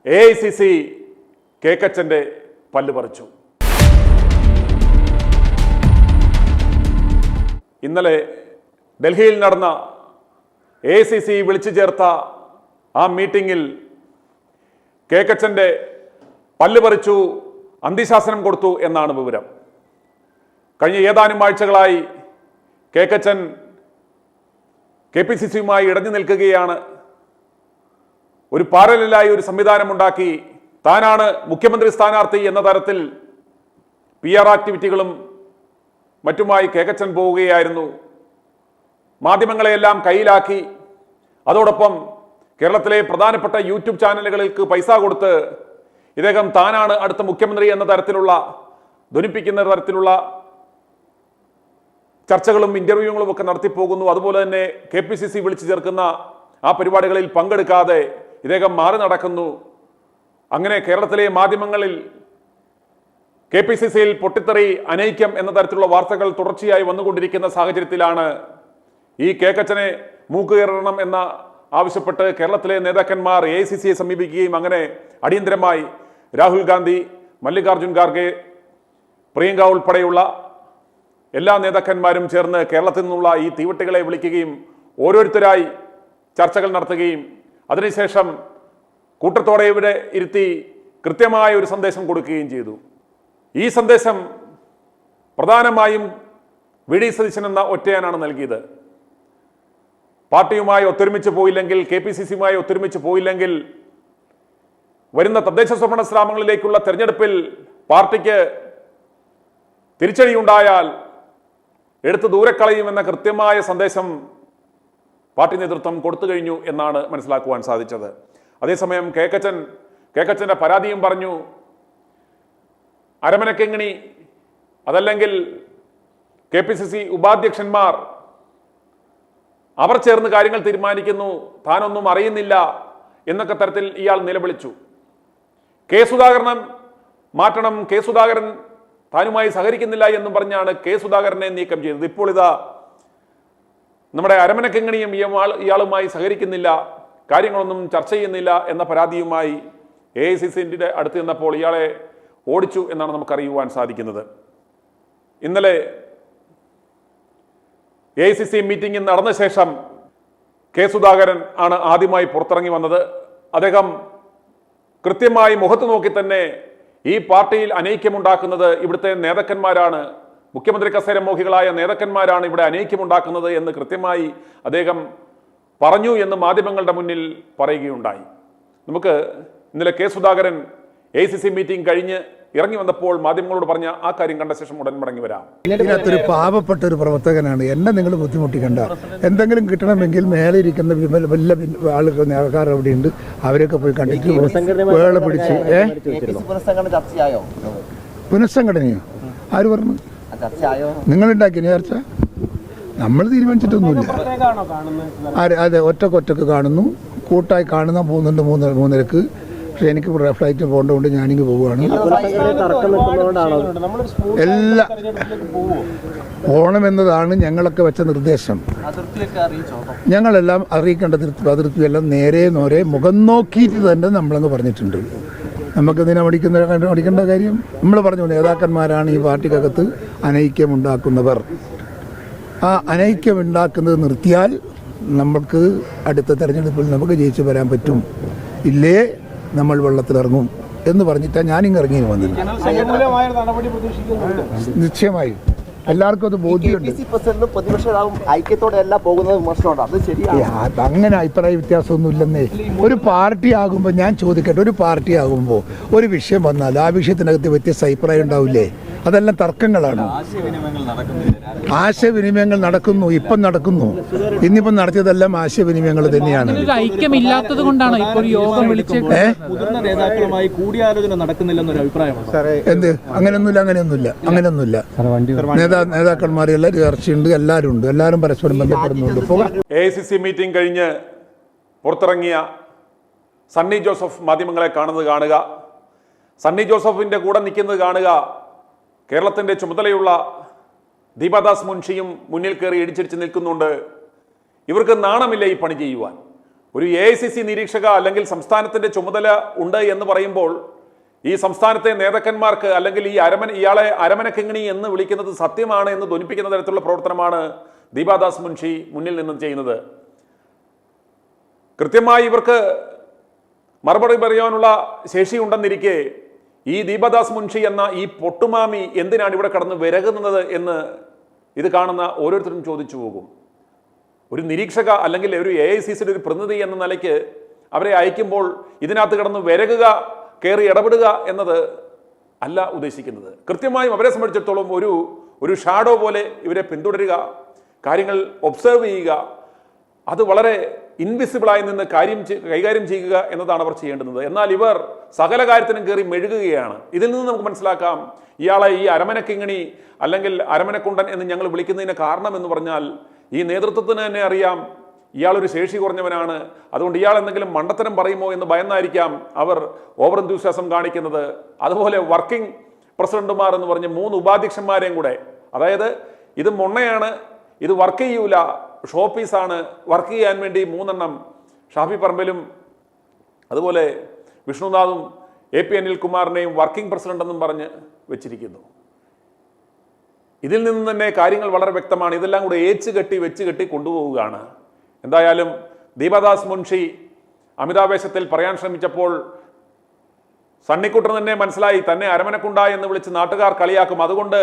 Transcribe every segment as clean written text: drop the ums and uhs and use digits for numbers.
AICC കേക്കച്ചന്റെ പല്ല് പറിച്ചു. ഇന്നലെ ഡൽഹിയിൽ നടന്ന AICC വിളിച്ചു ചേർത്ത ആ മീറ്റിംഗിൽ കേക്കച്ചന്റെ പല്ല് പറിച്ചു, അന്ത്യശാസനം കൊടുത്തു എന്നാണ് വിവരം. കഴിഞ്ഞ ഏതാനും ആഴ്ചകളായി കേക്കച്ചൻ KPCCയുമായി ഇടഞ്ഞു നിൽക്കുകയാണ്. ഒരു പാരലായി ഒരു സംവിധാനമുണ്ടാക്കി താനാണ് മുഖ്യമന്ത്രി സ്ഥാനാർത്ഥി എന്ന തരത്തിൽ PR ആക്ടിവിറ്റികളും മറ്റുമായി കേക്കച്ചൻ പോവുകയായിരുന്നു. മാധ്യമങ്ങളെയെല്ലാം കയ്യിലാക്കി അതോടൊപ്പം കേരളത്തിലെ പ്രധാനപ്പെട്ട യൂട്യൂബ് ചാനലുകൾക്ക് പൈസ കൊടുത്ത് ഇദ്ദേഹം താനാണ് അടുത്ത മുഖ്യമന്ത്രി എന്ന തരത്തിലുള്ള ധ്വനിപ്പിക്കുന്ന തരത്തിലുള്ള ചർച്ചകളും ഇന്റർവ്യൂകളും ഒക്കെ നടത്തിപ്പോകുന്നു. അതുപോലെ തന്നെ KPCC വിളിച്ചു ചേർക്കുന്ന ആ പരിപാടികളിൽ പങ്കെടുക്കാതെ ഇദ്ദേഹം മാറി നടക്കുന്നു. അങ്ങനെ കേരളത്തിലെ മാധ്യമങ്ങളിൽ KPCCയിൽ പൊട്ടിത്തെറി, അനൈക്യം എന്ന തരത്തിലുള്ള വാർത്തകൾ തുടർച്ചയായി വന്നുകൊണ്ടിരിക്കുന്ന സാഹചര്യത്തിലാണ് ഈ കേക്കച്ചനെ മൂക്കുകയറണം എന്ന ആവശ്യപ്പെട്ട് കേരളത്തിലെ നേതാക്കന്മാർ AICCയെ സമീപിക്കുകയും അങ്ങനെ അടിയന്തരമായി രാഹുൽ ഗാന്ധി, മല്ലികാർജുൻ ഖാർഗെ, പ്രിയങ്ക ഉൾപ്പെടെയുള്ള എല്ലാ നേതാക്കന്മാരും ചേർന്ന് കേരളത്തിൽ നിന്നുള്ള ഈ തീവട്ടികളെ വിളിക്കുകയും ഓരോരുത്തരായി ചർച്ചകൾ നടത്തുകയും അതിനുശേഷം കൂട്ടത്തോടെ ഇവിടെ ഇരുത്തി കൃത്യമായ ഒരു സന്ദേശം കൊടുക്കുകയും ചെയ്തു. ഈ സന്ദേശം പ്രധാനമായും VD സതീശൻ എന്ന ഒറ്റയാനാണ് നൽകിയത്. പാർട്ടിയുമായി ഒത്തൊരുമിച്ച് പോയില്ലെങ്കിൽ, KPCCയുമായി ഒത്തൊരുമിച്ച് പോയില്ലെങ്കിൽ വരുന്ന തദ്ദേശ സ്വയംഭരണ സ്ഥാപനങ്ങളിലേക്കുള്ള തെരഞ്ഞെടുപ്പിൽ പാർട്ടിക്ക് തിരിച്ചടിയുണ്ടായാൽ എടുത്ത് ദൂരക്കളയുമെന്ന കൃത്യമായ സന്ദേശം പാർട്ടി നേതൃത്വം കൊടുത്തു കഴിഞ്ഞു എന്നാണ് മനസ്സിലാക്കുവാൻ സാധിച്ചത്. അതേസമയം കേക്കച്ചന്റെ പരാതിയും പറഞ്ഞു. അരമനക്കെങ്ങിണി അതല്ലെങ്കിൽ KPCC ഉപാധ്യക്ഷന്മാർ അവർ ചേർന്ന് കാര്യങ്ങൾ തീരുമാനിക്കുന്നു, താനൊന്നും അറിയുന്നില്ല എന്നൊക്കെ തരത്തിൽ ഇയാൾ നിലവിളിച്ചു. സുധാകരനെ മാറ്റണം, സുധാകരൻ താനുമായി സഹകരിക്കുന്നില്ല എന്നും പറഞ്ഞാണ് സുധാകരനെ നീക്കം ചെയ്തത്. ഇപ്പോൾ ഇതാ നമ്മുടെ അരമനക്കെങ്ങണിയും ഇയാളുമായി സഹകരിക്കുന്നില്ല, കാര്യങ്ങളൊന്നും ചർച്ച ചെയ്യുന്നില്ല എന്ന പരാതിയുമായി AICCയുടെ അടുത്ത് നിന്നപ്പോൾ ഇയാളെ ഓടിച്ചു എന്നാണ് നമുക്കറിയുവാൻ സാധിക്കുന്നത്. ഇന്നലെ AICC മീറ്റിംഗ് നടന്ന ശേഷം സുധാകരൻ ആണ് ആദ്യമായി പുറത്തിറങ്ങി വന്നത്. അദ്ദേഹം കൃത്യമായി മുഖത്ത് നോക്കി തന്നെ ഈ പാർട്ടിയിൽ അനൈക്യമുണ്ടാക്കുന്നത് ഇവിടുത്തെ നേതാക്കന്മാരാണ്, മുഖ്യമന്ത്രി കസേര മോഹികളായ നേതാക്കന്മാരാണ് ഇവിടെ അനൈക്യമുണ്ടാക്കുന്നത് എന്ന് കൃത്യമായി അദ്ദേഹം പറഞ്ഞു എന്ന് മാധ്യമങ്ങളുടെ മുന്നിൽ പറയുകയുണ്ടായി. നമുക്ക് ഇന്നലെ സുധാകരൻ AICC മീറ്റിംഗ് കഴിഞ്ഞ് ഇറങ്ങി വന്നപ്പോൾ മാധ്യമങ്ങളോട് പറഞ്ഞ ആ കാര്യം കണ്ട ശേഷം ഉടൻ മടങ്ങി വരാം. ഇതിനകത്തൊരു പാവപ്പെട്ട ഒരു പ്രവർത്തകനാണ്. എന്നെ നിങ്ങൾ ബുദ്ധിമുട്ടിക്കണ്ട. എന്തെങ്കിലും കിട്ടണമെങ്കിൽ മേലെ ഇരിക്കുന്ന വലിയ ആൾക്കാർ അവിടെയുണ്ട്, അവരൊക്കെ പോയി കണ്ടിട്ട് വേള പിടിച്ച് പുനഃസംഘടനയോ ആര് പറഞ്ഞു? നിങ്ങളുണ്ടാക്കിയ ചർച്ച നമ്മൾ തീരുമാനിച്ചിട്ടൊന്നുമില്ല. അതെ, ഒറ്റക്കൊറ്റക്ക് കാണുന്നു, കൂട്ടായി കാണുന്ന പോകുന്നുണ്ട് മൂന്നരക്ക്. പക്ഷെ എനിക്ക് ഫ്ലൈറ്റ് പോകേണ്ടതുകൊണ്ട് ഞാനിങ്ങ് പോവുകയാണ്. എല്ലാ പോകണമെന്നതാണ് ഞങ്ങളൊക്കെ വെച്ച നിർദ്ദേശം. ഞങ്ങളെല്ലാം അറിയിക്കേണ്ട അതിർത്തിയെല്ലാം നേരെ മുഖം നോക്കിയിട്ട് തന്നെ നമ്മളങ്ങ് പറഞ്ഞിട്ടുണ്ട്. നമുക്കിതിനെ പഠിക്കേണ്ട കാര്യം നമ്മൾ പറഞ്ഞു, നേതാക്കന്മാരാണ് ഈ പാർട്ടിക്കകത്ത് അനൈക്യമുണ്ടാക്കുന്നവർ. ആ അനൈക്യമുണ്ടാക്കുന്നത് നിർത്തിയാൽ നമുക്ക് അടുത്ത തെരഞ്ഞെടുപ്പിൽ നമുക്ക് ജയിച്ചു വരാൻ പറ്റും, ഇല്ലേ നമ്മൾ വെള്ളത്തിലിറങ്ങും എന്ന് പറഞ്ഞിട്ടാണ് ഞാനിങ്ങ് ഇറങ്ങി വന്നത്. നിശ്ചയമായും എല്ലാവർക്കും അത് ബോധ്യമുണ്ട്. അങ്ങനെ അഭിപ്രായ വ്യത്യാസമൊന്നും ഇല്ലെന്നേ. ഒരു പാർട്ടി ആകുമ്പോൾ ഞാൻ ചോദിക്കട്ടെ, ഒരു പാർട്ടി ആകുമ്പോൾ ഒരു വിഷയം വന്നാൽ ആ വിഷയത്തിനകത്ത് വ്യത്യസ്ത അഭിപ്രായം ഉണ്ടാവില്ലേ? അതെല്ലാം തർക്കങ്ങളാണ്. ആശയവിനിമയങ്ങൾ നടക്കുന്നു, ഇപ്പം നടക്കുന്നു. ഇന്നിപ്പം നടത്തിയതെല്ലാം ആശയവിനിമയങ്ങൾ തന്നെയാണ്. ഐക്യമില്ലാത്തത് കൊണ്ടാണ് ഇപ്പോൾ യോഗം വിളിച്ചത്. എന്ത് അങ്ങനെയൊന്നുമില്ല. നേതാക്കന്മാരെല്ലാം ചർച്ചയുണ്ട്, എല്ലാവരും ഉണ്ട്, എല്ലാവരും പരസ്പരം ബന്ധപ്പെടുന്നുണ്ട്. AICC മീറ്റിംഗ് കഴിഞ്ഞ് പുറത്തിറങ്ങിയ സണ്ണി ജോസഫ് മാധ്യമങ്ങളെ കാണുക, സണ്ണി ജോസഫിന്റെ കൂടെ നിൽക്കുന്നത് കാണുക. കേരളത്തിന്റെ ചുമതലയുള്ള ദീപദാസ് മുൻഷിയും മുന്നിൽ കയറി ഇടിച്ചിടിച്ച് നിൽക്കുന്നുണ്ട്. ഇവർക്ക് നാണമില്ല ഈ പണി ചെയ്യുവാൻ. ഒരു AICC നിരീക്ഷക അല്ലെങ്കിൽ സംസ്ഥാനത്തിന്റെ ചുമതല ഉണ്ട് എന്ന് പറയുമ്പോൾ ഈ സംസ്ഥാനത്തെ നേതാക്കന്മാർക്ക് അല്ലെങ്കിൽ ഇയാളെ അരമന കിങ്ങിണി എന്ന് വിളിക്കുന്നത് സത്യമാണ് എന്ന് ധ്വനിപ്പിക്കുന്ന തരത്തിലുള്ള പ്രവർത്തനമാണ് ദീപാദാസ് മുൻഷി മുന്നിൽ നിന്നും ചെയ്യുന്നത്. കൃത്യമായി ഇവർക്ക് മറുപടി പറയാനുള്ള ശേഷിയുണ്ടെന്നിരിക്കെ ഈ ദീപാദാസ് മുൻഷി എന്ന ഈ പൊട്ടുമാമി എന്തിനാണ് ഇവിടെ കടന്ന് വിരകുന്നത് എന്ന് ഇത് കാണുന്ന ഓരോരുത്തരും ചോദിച്ചു പോകും. ഒരു നിരീക്ഷക അല്ലെങ്കിൽ ഒരു AICCയുടെ ഒരു പ്രതിനിധി എന്ന നിലയ്ക്ക് അവരെ അയക്കുമ്പോൾ ഇതിനകത്ത് കിടന്ന് വിരകുക, കയറി ഇടപെടുക എന്നത് അല്ല ഉദ്ദേശിക്കുന്നത്. കൃത്യമായും അവരെ സംബന്ധിച്ചിടത്തോളം ഒരു ഷാഡോ പോലെ ഇവരെ പിന്തുടരുക, കാര്യങ്ങൾ ഒബ്സർവ് ചെയ്യുക, അത് വളരെ ഇൻവിസിബിളായി നിന്ന് കൈകാര്യം ചെയ്യുക എന്നതാണ് അവർ ചെയ്യേണ്ടുന്നത്. എന്നാൽ ഇവർ സകല കാര്യത്തിനും കയറി മെഴുകുകയാണ്. ഇതിൽ നിന്ന് നമുക്ക് മനസ്സിലാക്കാം ഇയാളെ ഈ അരമന കിങ്ങിണി അല്ലെങ്കിൽ അരമനക്കുണ്ടൻ എന്ന് ഞങ്ങൾ വിളിക്കുന്നതിന് കാരണം എന്ന് പറഞ്ഞാൽ ഈ നേതൃത്വത്തിന് തന്നെ അറിയാം ഇയാളൊരു ശേഷി കുറഞ്ഞവനാണ്, അതുകൊണ്ട് ഇയാൾ എന്തെങ്കിലും മണ്ടത്തരം പറയുമോ എന്ന് ഭയന്നായിരിക്കാം അവർ ഓവർ എന്തൂസിയാസം കാണിക്കുന്നത്. അതുപോലെ വർക്കിംഗ് പ്രസിഡന്റുമാർ എന്ന് പറഞ്ഞ് 3 ഉപാധ്യക്ഷന്മാരെയും കൂടെ, അതായത് ഇത് മൊണ്ണയാണ്, ഇത് വർക്ക് ചെയ്യൂല, ഷോപ്പീസാണ്, വർക്ക് ചെയ്യാൻ വേണ്ടി 3 എണ്ണം ഷാഫി പറമ്പിലും അതുപോലെ വിഷ്ണുനാഥും AP അനിൽകുമാറിനെയും വർക്കിംഗ് പ്രസിഡന്റ് എന്നും പറഞ്ഞ് വെച്ചിരിക്കുന്നു. ഇതിൽ നിന്ന് തന്നെ കാര്യങ്ങൾ വളരെ വ്യക്തമാണ്. ഇതെല്ലാം കൂടെ വെച്ച് കെട്ടി കൊണ്ടുപോവുകയാണ്. എന്തായാലും ദീപാദാസ് മുൻഷി അമിതാവേശത്തിൽ പറയാൻ ശ്രമിച്ചപ്പോൾ സണ്ണിക്കുട്ടൻ തന്നെ മനസ്സിലായി തന്നെ അരമനക്കുണ്ട എന്ന് വിളിച്ച് നാട്ടുകാർ കളിയാക്കും, അതുകൊണ്ട്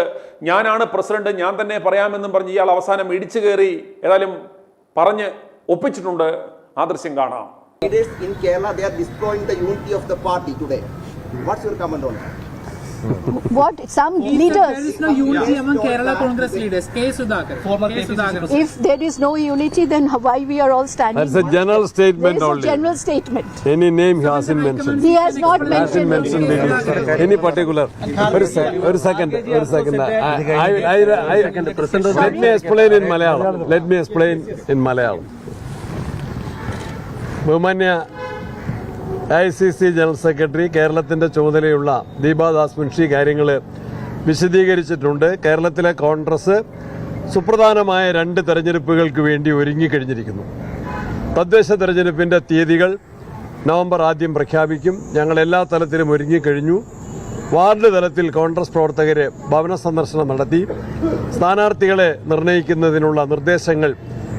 ഞാനാണ് പ്രസിഡന്റ്, ഞാൻ തന്നെ പറയാമെന്നും പറഞ്ഞ് ഇയാൾ അവസാനം ഇടിച്ചു കയറി ഏതായാലും പറഞ്ഞ് ഒപ്പിച്ചിട്ടുണ്ട്. ആ ദൃശ്യം കാണാം. In Kerala, they are destroying the unity of the party today. What's your comment on that? What some leaders? There is no unity among Kerala Congress leaders. K. Sudhakar. If there is no unity, then why we are all standing? That's a general statement There is only. a general statement. Any name he hasn't mentioned. He has not mentioned Any particular. One second. Let me explain in Malayalam. ബഹുമാന്യ AICC general secretary കേരളത്തിൻ്റെ ചുമതലയുള്ള ദീപാദാസ് മുൻഷി കാര്യങ്ങൾ വിശദീകരിച്ചിട്ടുണ്ട്. കേരളത്തിലെ കോൺഗ്രസ് സുപ്രധാനമായ 2 തെരഞ്ഞെടുപ്പുകൾക്ക് വേണ്ടി ഒരുങ്ങിക്കഴിഞ്ഞിരിക്കുന്നു. തദ്ദേശ തെരഞ്ഞെടുപ്പിൻ്റെ തീയതികൾ നവംബർ ആദ്യം പ്രഖ്യാപിക്കും. ഞങ്ങൾ എല്ലാ തലത്തിലും ഒരുങ്ങിക്കഴിഞ്ഞു. വാർഡ് തലത്തിൽ കോൺഗ്രസ് പ്രവർത്തകരെ ഭവന സന്ദർശനം നടത്തി സ്ഥാനാർത്ഥികളെ നിർണ്ണയിക്കുന്നതിനുള്ള നിർദ്ദേശങ്ങൾ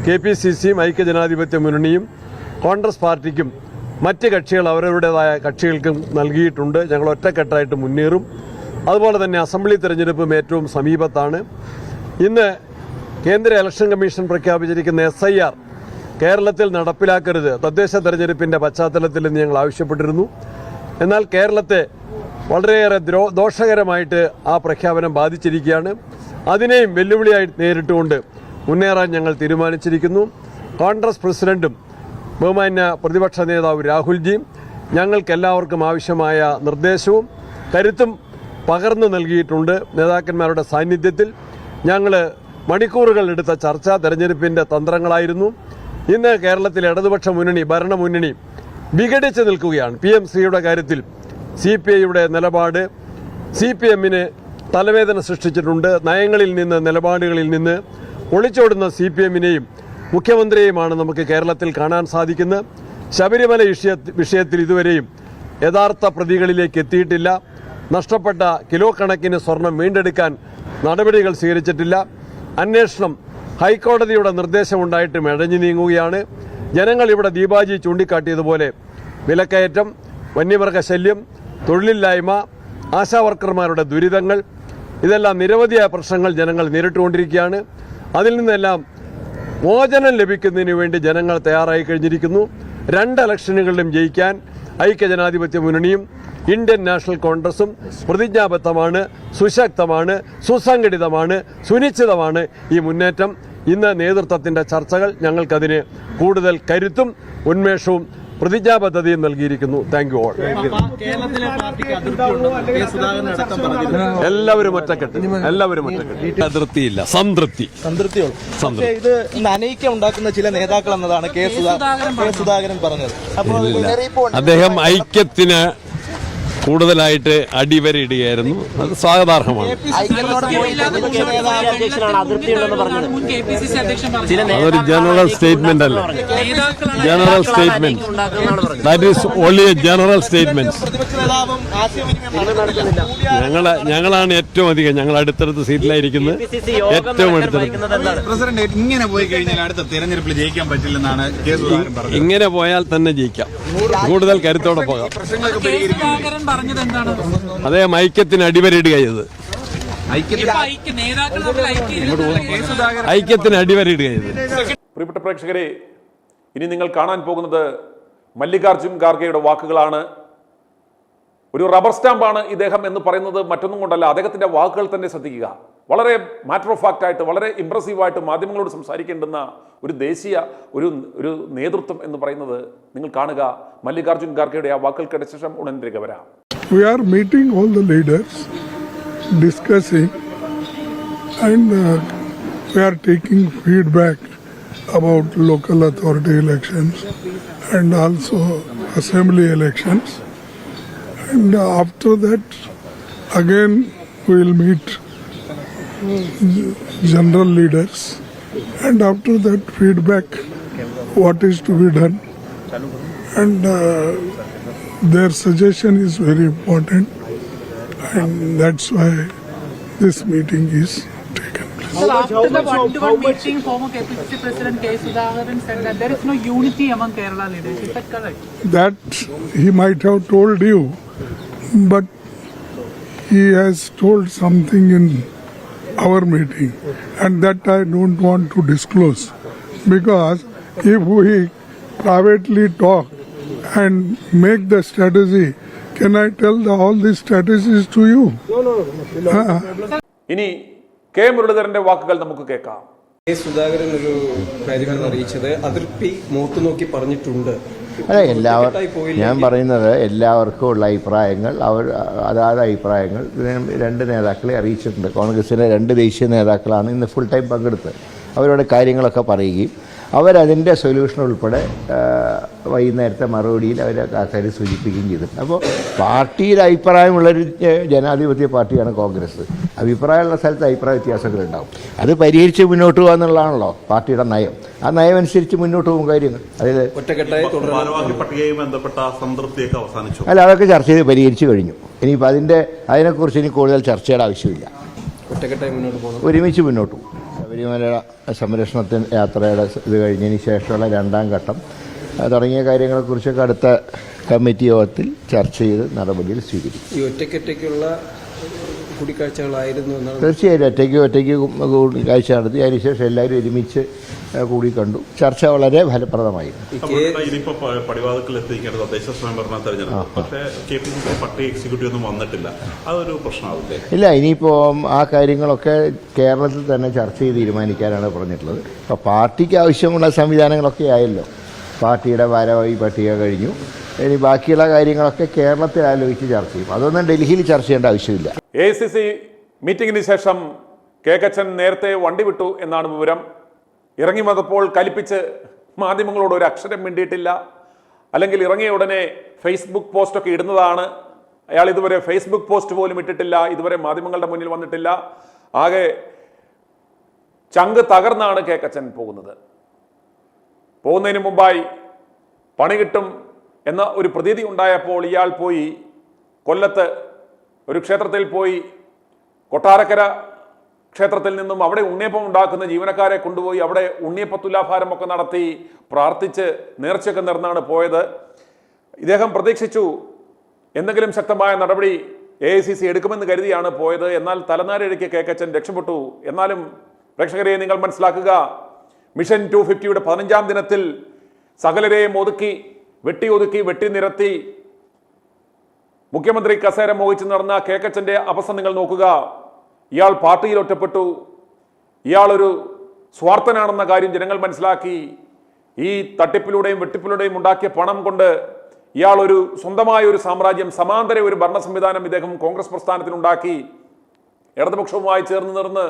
KPCCയും ഐക്യജനാധിപത്യ മുന്നണിയും കോൺഗ്രസ് പാർട്ടിക്കും മറ്റ് കക്ഷികൾ അവരവരുടേതായ കക്ഷികൾക്കും നൽകിയിട്ടുണ്ട്. ഞങ്ങൾ ഒറ്റക്കെട്ടായിട്ട് മുന്നേറും. അതുപോലെ തന്നെ അസംബ്ലി തെരഞ്ഞെടുപ്പും ഏറ്റവും സമീപത്താണ്. ഇന്ന് കേന്ദ്ര ഇലക്ഷൻ കമ്മീഷൻ പ്രഖ്യാപിച്ചിരിക്കുന്ന SIR കേരളത്തിൽ നടപ്പിലാക്കരുത് തദ്ദേശ തെരഞ്ഞെടുപ്പിൻ്റെ പശ്ചാത്തലത്തിൽ എന്ന് ഞങ്ങൾ ആവശ്യപ്പെട്ടിരുന്നു. എന്നാൽ കേരളത്തെ വളരെയേറെ ദോഷകരമായിട്ട് ആ പ്രഖ്യാപനം ബാധിച്ചിരിക്കുകയാണ്. അതിനെയും വെല്ലുവിളിയായി നേരിട്ടുകൊണ്ട് മുന്നേറാൻ ഞങ്ങൾ തീരുമാനിച്ചിരിക്കുന്നു. കോൺഗ്രസ് പ്രസിഡന്റും ബഹുമാന്യ പ്രതിപക്ഷ നേതാവ് രാഹുൽജിയും ഞങ്ങൾക്കെല്ലാവർക്കും ആവശ്യമായ നിർദ്ദേശവും കരുത്തും പകർന്നു നൽകിയിട്ടുണ്ട്. നേതാക്കന്മാരുടെ സാന്നിധ്യത്തിൽ ഞങ്ങൾ മണിക്കൂറുകൾ എടുത്ത ചർച്ച തെരഞ്ഞെടുപ്പിൻ്റെ തന്ത്രങ്ങളായിരുന്നു. ഇന്ന് കേരളത്തിലെ ഇടതുപക്ഷ മുന്നണി ഭരണമുന്നണി വിഘടിച്ച് നിൽക്കുകയാണ്. PMCയുടെ കാര്യത്തിൽ CPIയുടെ നിലപാട് CPMന് തലവേദന സൃഷ്ടിച്ചിട്ടുണ്ട്. നയങ്ങളിൽ നിന്ന് നിലപാടുകളിൽ നിന്ന് ഒളിച്ചോടുന്ന CPMനെയും മുഖ്യമന്ത്രിയെയുമാണ് നമുക്ക് കേരളത്തിൽ കാണാൻ സാധിക്കുന്നത്. ശബരിമല വിഷയത്തിൽ ഇതുവരെയും യഥാർത്ഥ പ്രതികളിലേക്ക് എത്തിയിട്ടില്ല. നഷ്ടപ്പെട്ട കിലോ കണക്കിന് സ്വർണം വീണ്ടെടുക്കാൻ നടപടികൾ സ്വീകരിച്ചിട്ടില്ല. അന്വേഷണം ഹൈക്കോടതിയുടെ നിർദ്ദേശമുണ്ടായിട്ടും ഇഴഞ്ഞു നീങ്ങുകയാണ്. ജനങ്ങൾ ഇവിടെ ദീപാജി ചൂണ്ടിക്കാട്ടിയതുപോലെ വിലക്കയറ്റം, വന്യമൃഗശല്യം, തൊഴിലില്ലായ്മ, ആശാവർക്കർമാരുടെ ദുരിതങ്ങൾ, ഇതെല്ലാം നിരവധിയായ പ്രശ്നങ്ങൾ ജനങ്ങൾ നേരിട്ടുകൊണ്ടിരിക്കുകയാണ്. അതിൽ നിന്നെല്ലാം മോചനം ലഭിക്കുന്നതിന് വേണ്ടി ജനങ്ങൾ തയ്യാറായി കഴിഞ്ഞിരിക്കുന്നു. 2 ഇലക്ഷനുകളിലും ജയിക്കാൻ ഐക്യജനാധിപത്യ മുന്നണിയും ഇന്ത്യൻ നാഷണൽ കോൺഗ്രസും പ്രതിജ്ഞാബദ്ധമാണ്, സുശക്തമാണ്, സുസംഘടിതമാണ്, സുനിശ്ചിതമാണ് ഈ മുന്നേറ്റം. ഇന്ന് നേതൃത്വത്തിൻ്റെ ചർച്ചകൾ ഞങ്ങൾക്കതിന് കൂടുതൽ കരുത്തും ഉന്മേഷവും പ്രതിജ്ഞാബദ്ധതയും നൽകിയിരിക്കുന്നു. Thank you all. എല്ലാവരും ഒറ്റക്കെട്ട്. അതിർത്തിയില്ല, സംതൃപ്തി. ഇത് നനയിക്ക ഉണ്ടാക്കുന്ന ചില നേതാക്കൾ എന്നതാണ് കെ സുധാകരൻ പറഞ്ഞത്. അദ്ദേഹം ഐക്യത്തിന് കൂടുതലായിട്ട് അടിവരയിടുകയായിരുന്നു. അത് സ്വാഗതാർഹമാണ്. അതൊരു ജനറൽ സ്റ്റേറ്റ്മെന്റ് അല്ല. General statement. That is only A general statement. ഞങ്ങളാണ് ഏറ്റവും അധികം, ഞങ്ങൾ അടുത്തടുത്ത സീറ്റിലായിരിക്കുന്നത്, ഏറ്റവും അടുത്തടുത്ത്. പ്രസിഡന്റ് ഇങ്ങനെ പോയി കഴിഞ്ഞാൽ അടുത്ത തെരഞ്ഞെടുപ്പിൽ ജയിക്കാൻ പറ്റില്ലെന്നാണ് കെ സുധാകരൻ പറഞ്ഞത്. ഇങ്ങനെ പോയാൽ തന്നെ ജയിക്കാം. കൂടുതൽ കരുത്തോടെ പോകാം. അദ്ദേഹം ഐക്യത്തിന് അടിവരയിടുക ചെയ്തത്. ഐക്യത്തിന് അടിവരയിടുക ചെയ്തത്. പ്രിയപ്പെട്ട പ്രേക്ഷകരെ, ഇനി നിങ്ങൾ കാണാൻ പോകുന്നത് മല്ലികാർജുൻ ഖാർഗെയുടെ വാക്കുകളാണ്. ഒരു റബ്ബർ സ്റ്റാമ്പാണ് ഇദ്ദേഹം എന്ന് പറയുന്നത് മറ്റൊന്നും കൊണ്ടല്ല, അദ്ദേഹത്തിന്റെ വാക്കുകൾ തന്നെ ശ്രദ്ധിക്കുക. വളരെ മാറ്റർ ഓഫ് ഫാക്റ്റ് ആയിട്ട്, വളരെ ഇംപ്രസീവായിട്ട് മാധ്യമങ്ങളോട് സംസാരിക്കേണ്ടുന്ന ഒരു ദേശീയ ഒരു നേതൃത്വം എന്ന് പറയുന്നത് നിങ്ങൾ കാണുക. മല്ലികാർജുൻ ഖാർഗെയുടെ ആ വാക്കുകൾ കേട്ട ശേഷം ഉടൻ തിരികെ വരാം. We are meeting all the leaders, discussing, and we are taking feedback about local authority elections and also assembly elections. And after that, again we will meet general leaders, and after that feedback what is to be done, and their suggestion is very important, and that's why this meeting is taken place. Sir, after the one-to-one meeting, former KPCC President K. Sudhakaran said that there is no unity among Kerala leaders. Is that correct? That he might have told you, but he has told something in our meeting, and that I don't want to disclose, because if we privately talk and make the strategy, can I tell all these strategies to you? ഇനി K മുരളീധരന്റെ വാക്കുകൾ നമുക്ക് കേൾക്കാം. K Sudhakaran ഒരു കാര്യമാണ് അറിയിച്ചത്, അതിർത്തി മുഖത്ത് നോക്കി പറഞ്ഞിട്ടുണ്ട്. ഞാൻ പറയുന്നത് എല്ലാവർക്കും ഉള്ള അഭിപ്രായങ്ങൾ അതാത് അഭിപ്രായങ്ങൾ രണ്ട് നേതാക്കളെ അറിയിച്ചിട്ടുണ്ട്. കോൺഗ്രസിലെ രണ്ട് ദേശീയ നേതാക്കളാണ് ഇന്ന് ഫുൾ ടൈം പങ്കെടുത്ത്. അവരോട് കാര്യങ്ങളൊക്കെ പറയുകയും അവരതിൻ്റെ സൊല്യൂഷൻ ഉൾപ്പെടെ വൈകുന്നേരത്തെ മറുപടിയിൽ അവർ ആ കാര്യം സൂചിപ്പിക്കുകയും ചെയ്തിട്ടുണ്ട്. അപ്പോൾ പാർട്ടിയിൽ അഭിപ്രായമുള്ളൊരു ജനാധിപത്യ പാർട്ടിയാണ് കോൺഗ്രസ്. അഭിപ്രായമുള്ള സ്ഥലത്ത് അഭിപ്രായ വ്യത്യാസങ്ങളുണ്ടാവും. അത് പരിഹരിച്ച് മുന്നോട്ട് പോകുക എന്നുള്ളതാണല്ലോ പാർട്ടിയുടെ നയം. ആ നയം അനുസരിച്ച് മുന്നോട്ട് പോകും കാര്യങ്ങൾ. അതായത് അല്ല, അതൊക്കെ ചർച്ച ചെയ്ത് പരിഹരിച്ച് കഴിഞ്ഞു. ഇനിയിപ്പോൾ അതിനെക്കുറിച്ച് ഇനി കൂടുതൽ ചർച്ചയുടെ ആവശ്യമില്ല. ഒരുമിച്ച് മുന്നോട്ട് പോകും. ശബരിമല സംരക്ഷണത്തിന് യാത്രയുടെ ഇത് കഴിഞ്ഞതിന് ശേഷമുള്ള രണ്ടാം ഘട്ടം തുടങ്ങിയ കാര്യങ്ങളെക്കുറിച്ചൊക്കെ അടുത്ത കമ്മിറ്റി യോഗത്തിൽ ചർച്ച ചെയ്ത് നടപടികൾ സ്വീകരിക്കും. ഈ ഒറ്റയ്ക്കൊറ്റയ്ക്കുള്ള കൂടിക്കാഴ്ചകളായിരുന്നു എന്നാണ്. തീർച്ചയായും ഒറ്റയ്ക്ക് കൂടിക്കാഴ്ച നടത്തി. അതിനുശേഷം എല്ലാവരും ഒരുമിച്ച് കൂടി കണ്ടു. ചർച്ച വളരെ ഫലപ്രദമായിരുന്നു. ഇല്ല, ഇനിയിപ്പോൾ ആ കാര്യങ്ങളൊക്കെ കേരളത്തിൽ തന്നെ ചർച്ച ചെയ്ത് തീരുമാനിക്കാനാണ് പറഞ്ഞിട്ടുള്ളത്. അപ്പോൾ പാർട്ടിക്ക് ആവശ്യമുള്ള സംവിധാനങ്ങളൊക്കെ ആയല്ലോ. പാർട്ടിയുടെ ഭാരവാഹി പട്ടിക കഴിഞ്ഞു. ഇനി ബാക്കിയുള്ള കാര്യങ്ങളൊക്കെ കേരളത്തിൽ ആലോചിച്ച് ചർച്ച ചെയ്യും. അതൊന്നും ഡൽഹിയിൽ ചർച്ച ചെയ്യേണ്ട ആവശ്യമില്ല. AICC മീറ്റിംഗിന് ശേഷം കേക്കച്ചൻ നേരത്തെ വണ്ടി വിട്ടു എന്നാണ് വിവരം. ഇറങ്ങി വന്നപ്പോൾ കലിപ്പിച്ച് മാധ്യമങ്ങളോട് ഒരു അക്ഷരം മിണ്ടിയിട്ടില്ല. അല്ലെങ്കിൽ ഇറങ്ങിയ ഉടനെ ഫേസ്ബുക്ക് പോസ്റ്റൊക്കെ ഇടുന്നതാണ്. അയാൾ ഇതുവരെ ഫേസ്ബുക്ക് പോസ്റ്റ് പോലും ഇട്ടിട്ടില്ല. ഇതുവരെ മാധ്യമങ്ങളുടെ മുന്നിൽ വന്നിട്ടില്ല. ആകെ ചങ്ക് തകർന്നാണ് കേക്കച്ചൻ പോകുന്നത്. പോകുന്നതിന് മുമ്പായി പണി കിട്ടും എന്ന ഒരു പ്രതീതി ഉണ്ടായപ്പോൾ ഇയാൾ പോയി കൊല്ലത്ത് ഒരു ക്ഷേത്രത്തിൽ പോയി, കൊട്ടാരക്കര ക്ഷേത്രത്തിൽ നിന്നും അവിടെ ഉണ്ണിയപ്പം ഉണ്ടാക്കുന്ന ജീവനക്കാരെ കൊണ്ടുപോയി അവിടെ ഉണ്ണിയപ്പ തുലാഭാരമൊക്കെ നടത്തി പ്രാർത്ഥിച്ച് നേർച്ചയൊക്കെ നേർന്നാണ് പോയത്. ഇദ്ദേഹം പ്രതീക്ഷിച്ചു എന്തെങ്കിലും ശക്തമായ നടപടി AICC എടുക്കുമെന്ന് കരുതിയാണ് പോയത്. എന്നാൽ തലനാരിഴയ്ക്ക് കേക്കച്ചൻ രക്ഷപ്പെട്ടു. എന്നാലും പ്രേക്ഷകരെ നിങ്ങൾ മനസ്സിലാക്കുക, മിഷൻ 250യുടെ 15ാം ദിനത്തിൽ സകലരെയും വെട്ടി നിരത്തി മുഖ്യമന്ത്രി കസേര മോഹിച്ച് നടന്ന കേക്കച്ചന്റെ അവസ്ഥ നിങ്ങൾ നോക്കുക. ഇയാൾ പാർട്ടിയിൽ ഒറ്റപ്പെട്ടു. ഇയാളൊരു സ്വാർത്ഥനാണെന്ന കാര്യം ജനങ്ങൾ മനസ്സിലാക്കി. ഈ തട്ടിപ്പിലൂടെയും വെട്ടിപ്പിലൂടെയും ഉണ്ടാക്കിയ പണം കൊണ്ട് ഇയാൾ ഒരു സ്വന്തമായ ഒരു സാമ്രാജ്യം, സമാന്തര ഒരു ഭരണ സംവിധാനം ഇദ്ദേഹം കോൺഗ്രസ് പ്രസ്ഥാനത്തിനുണ്ടാക്കി. ഇടതുപക്ഷവുമായി ചേർന്ന് നിർന്ന്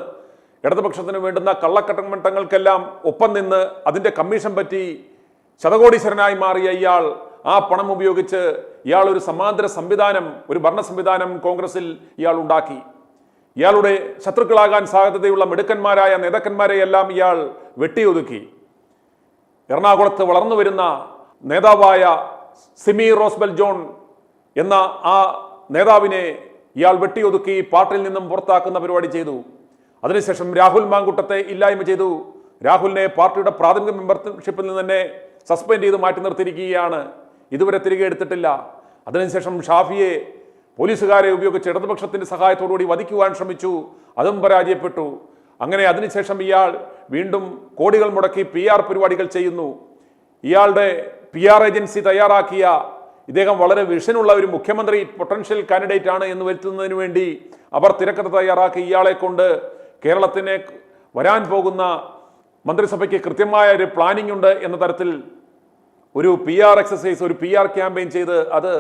ഇടതുപക്ഷത്തിന് വേണ്ടുന്ന കള്ളക്കട്ടമട്ടങ്ങൾക്കെല്ലാം ഒപ്പം നിന്ന് അതിൻ്റെ കമ്മീഷൻ പറ്റി ശതകോടീശ്വരനായി മാറിയ ഇയാൾ ആ പണം ഉപയോഗിച്ച് ഇയാൾ ഒരു സമാന്തര സംവിധാനം, ഒരു ഭരണ സംവിധാനം കോൺഗ്രസിൽ ഇയാൾ ഉണ്ടാക്കി. ഇയാളുടെ ശത്രുക്കളാകാൻ സാധ്യതയുള്ള മിടുക്കന്മാരായ നേതാക്കന്മാരെയെല്ലാം ഇയാൾ വെട്ടിയൊതുക്കി. എറണാകുളത്ത് വളർന്നു വരുന്ന നേതാവായ സിമി റോസ്ബെൽ ജോൺ എന്ന ആ നേതാവിനെ ഇയാൾ വെട്ടിയൊതുക്കി പാർട്ടിയിൽ നിന്നും പുറത്താക്കുന്ന പരിപാടി ചെയ്തു. അതിനുശേഷം രാഹുൽ മാങ്കുട്ടത്തെ ഇല്ലായ്മ ചെയ്തു. രാഹുലിനെ പാർട്ടിയുടെ പ്രാഥമിക മെമ്പർഷിപ്പിൽ നിന്ന് തന്നെ സസ്പെൻഡ് ചെയ്ത് മാറ്റി നിർത്തിയിരിക്കുകയാണ്. ഇതുവരെ തിരികെ എടുത്തിട്ടില്ല. അതിനുശേഷം ഷാഫിയെ പോലീസുകാരെ ഉപയോഗിച്ച് ഇടതുപക്ഷത്തിന്റെ സഹായത്തോടുകൂടി വധിക്കുവാൻ ശ്രമിച്ചു. അതും പരാജയപ്പെട്ടു. അങ്ങനെ അതിനുശേഷം ഇയാൾ വീണ്ടും കോടികൾ മുടക്കി PR പരിപാടികൾ ചെയ്യുന്നു. ഇയാളുടെ PR ഏജൻസി തയ്യാറാക്കിയ, ഇദ്ദേഹം വളരെ വിഷനുള്ള ഒരു മുഖ്യമന്ത്രി പൊട്ടൻഷ്യൽ കാൻഡിഡേറ്റ് ആണ് എന്ന് വരുത്തുന്നതിന് വേണ്ടി അവർ തിരക്കഥ തയ്യാറാക്കി ഇയാളെ കൊണ്ട് കേരളത്തിന് വരാൻ പോകുന്ന മന്ത്രിസഭയ്ക്ക് കൃത്യമായ ഒരു പ്ലാനിംഗ് ഉണ്ട് എന്ന തരത്തിൽ ഒരു PR എക്സസൈസ്, ഒരു PR ക്യാമ്പയിൻ ചെയ്ത് അത്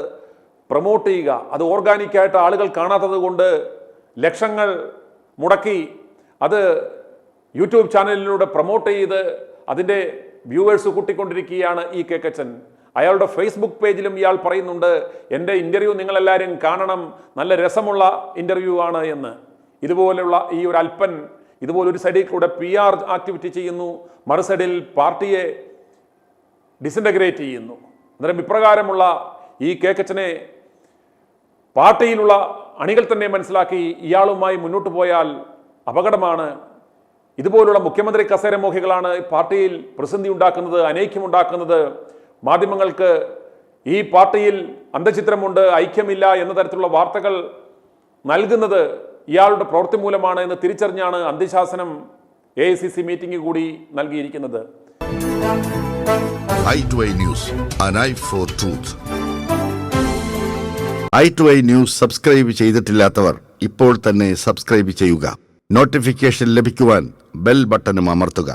പ്രൊമോട്ട് ചെയ്യുക. അത് ഓർഗാനിക്കായിട്ട് ആളുകൾ കാണാത്തത് കൊണ്ട് ലക്ഷങ്ങൾ മുടക്കി അത് യൂട്യൂബ് ചാനലിലൂടെ പ്രൊമോട്ട് ചെയ്ത് അതിൻ്റെ വ്യൂവേഴ്സ് കൂട്ടിക്കൊണ്ടിരിക്കുകയാണ് ഈ കേക്കച്ചൻ. അയാളുടെ ഫേസ്ബുക്ക് പേജിലും ഇയാൾ പറയുന്നുണ്ട്, എൻ്റെ ഇൻ്റർവ്യൂ നിങ്ങളെല്ലാവരും കാണണം, നല്ല രസമുള്ള ഇൻ്റർവ്യൂ ആണ് എന്ന്. ഇതുപോലെയുള്ള ഈ ഒരു അല്പൻ ഇതുപോലൊരു സൈഡിൽ കൂടെ PR ആക്ടിവിറ്റി ചെയ്യുന്നു, മറു സൈഡിൽ പാർട്ടിയെ ഡിസിൻറ്റഗ്രേറ്റ് ചെയ്യുന്നു. അന്നേരം ഇപ്രകാരമുള്ള ഈ കേക്കച്ചനെ പാർട്ടിയിലുള്ള അണികൾ തന്നെ മനസ്സിലാക്കി ഇയാളുമായി മുന്നോട്ട് പോയാൽ അപകടമാണ്. ഇതുപോലുള്ള മുഖ്യമന്ത്രി കസേരമോഹികളാണ് പാർട്ടിയിൽ പ്രതിസന്ധി ഉണ്ടാക്കുന്നത്, അനൈക്യമുണ്ടാക്കുന്നത്. മാധ്യമങ്ങൾക്ക് ഈ പാർട്ടിയിൽ അന്തചിത്രമുണ്ട്, ഐക്യമില്ല എന്ന തരത്തിലുള്ള വാർത്തകൾ നൽകുന്നത് ഇയാളുടെ പ്രവൃത്തി മൂലമാണ് എന്ന് തിരിച്ചറിഞ്ഞാണ് അന്ത്യശാസനം AICC മീറ്റിംഗ് കൂടി നൽകിയിരിക്കുന്നത്. i2i News, an eye for truth. i2i News subscribe ചെയ്തിട്ടില്ലാത്തവർ ഇപ്പോൾ തന്നെ സബ്സ്ക്രൈബ് ചെയ്യുക. നോട്ടിഫിക്കേഷൻ ലഭിക്കുവാൻ ബെൽ ബട്ടണും അമർത്തുക.